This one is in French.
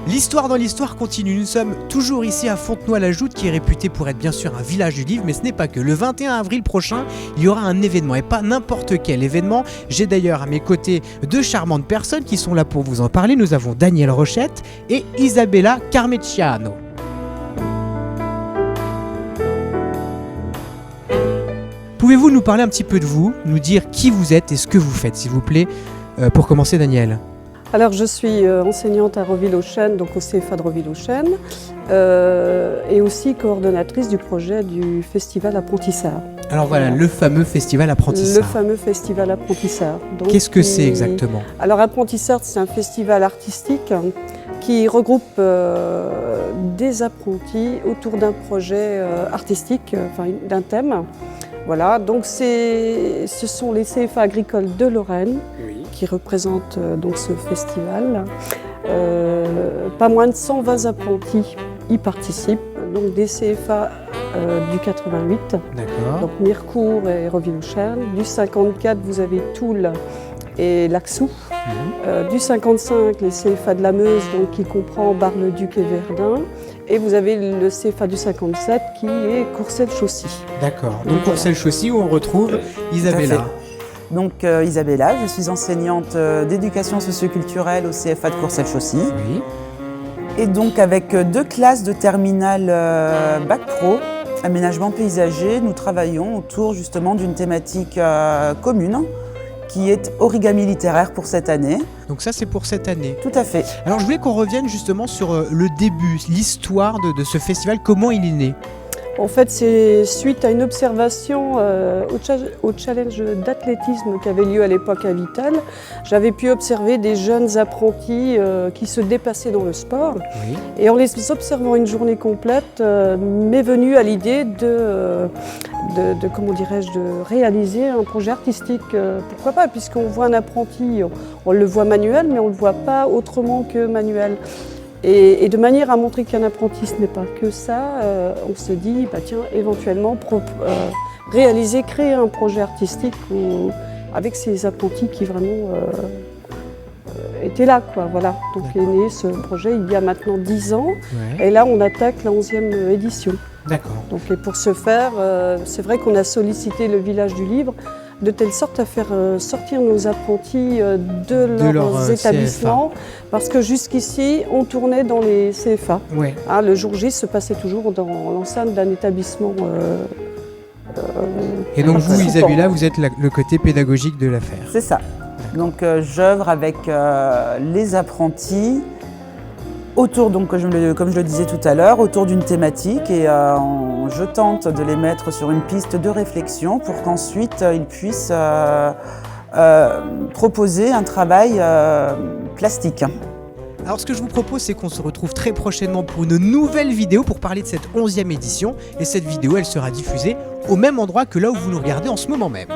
L'histoire dans l'histoire continue, nous sommes toujours ici à Fontenoy-la-Joûte qui est réputé pour être bien sûr un village du livre, mais ce n'est pas que. Le 21 avril prochain, il y aura un événement et pas n'importe quel événement. J'ai d'ailleurs à mes côtés deux charmantes personnes qui sont là pour vous en parler. Nous avons Danielle Rochette et Isabella Carmecciano. Pouvez-vous nous parler un petit peu de vous, nous dire qui vous êtes et ce que vous faites, s'il vous plaît, pour commencer, Danielle? Alors, je suis enseignante à Roville-aux-Chênes, donc au CFA de Roville-aux-Chênes, et aussi coordonnatrice du projet du Festival Apprentissage. Alors voilà, le fameux Festival Apprentissage. Le fameux Festival Apprentissage. Qu'est-ce que c'est exactement? Alors, Apprentissage, c'est un festival artistique qui regroupe des apprentis autour d'un projet artistique, enfin d'un thème. Voilà, donc ce sont les CFA agricoles de Lorraine qui représentent donc ce festival. Pas moins de 120 apprentis y participent, donc des CFA du 88, donc Mirecourt et Roville-aux-Chênes. Du 54, vous avez Toul et Laxou. Du 55, les CFA de la Meuse, donc qui comprend Bar-le-Duc et Verdun. Et vous avez le CFA du 57 qui est Courcelles-Chaussy. D'accord, donc Courcelles-Chaussy où on retrouve Isabella. Donc Isabella, je suis enseignante d'éducation socioculturelle au CFA de Courcelles-Chaussy. Oui. Et donc avec deux classes de terminale Bac Pro, aménagement paysager, nous travaillons autour justement d'une thématique commune qui est origami littéraire pour cette année. Donc ça c'est pour cette année. Tout à fait. Alors je voulais qu'on revienne justement sur le début, l'histoire de ce festival, comment il est né. En fait, c'est suite à une observation au challenge d'athlétisme qui avait lieu à l'époque à Vitel. J'avais pu observer des jeunes apprentis qui se dépassaient dans le sport. Oui. Et en les observant une journée complète, m'est venue à l'idée de réaliser un projet artistique. Pourquoi pas, puisqu'on voit un apprenti, on le voit manuel, mais on ne le voit pas autrement que manuel. Et de manière à montrer qu'un apprenti, ce n'est pas que ça, on se dit, bah tiens, éventuellement, créer un projet artistique avec ces apprentis qui vraiment étaient là, quoi. Voilà. Donc est né ce projet il y a maintenant 10 ans, et là on attaque la 11e édition. D'accord. Donc, et pour ce faire, c'est vrai qu'on a sollicité le village du livre de telle sorte à faire sortir nos apprentis de leurs établissements, parce que jusqu'ici, on tournait dans les CFA. Ouais. Hein, le jour J se passait toujours dans l'enceinte d'un établissement. Et donc vous, Isabella, vous êtes le côté pédagogique de l'affaire. C'est ça. Donc j'œuvre avec les apprentis autour, donc, comme je le disais tout à l'heure, autour d'une thématique, et je tente de les mettre sur une piste de réflexion pour qu'ensuite ils puissent proposer un travail plastique. Alors ce que je vous propose, c'est qu'on se retrouve très prochainement pour une nouvelle vidéo pour parler de cette 11e édition. Et cette vidéo, elle sera diffusée au même endroit que là où vous nous regardez en ce moment même.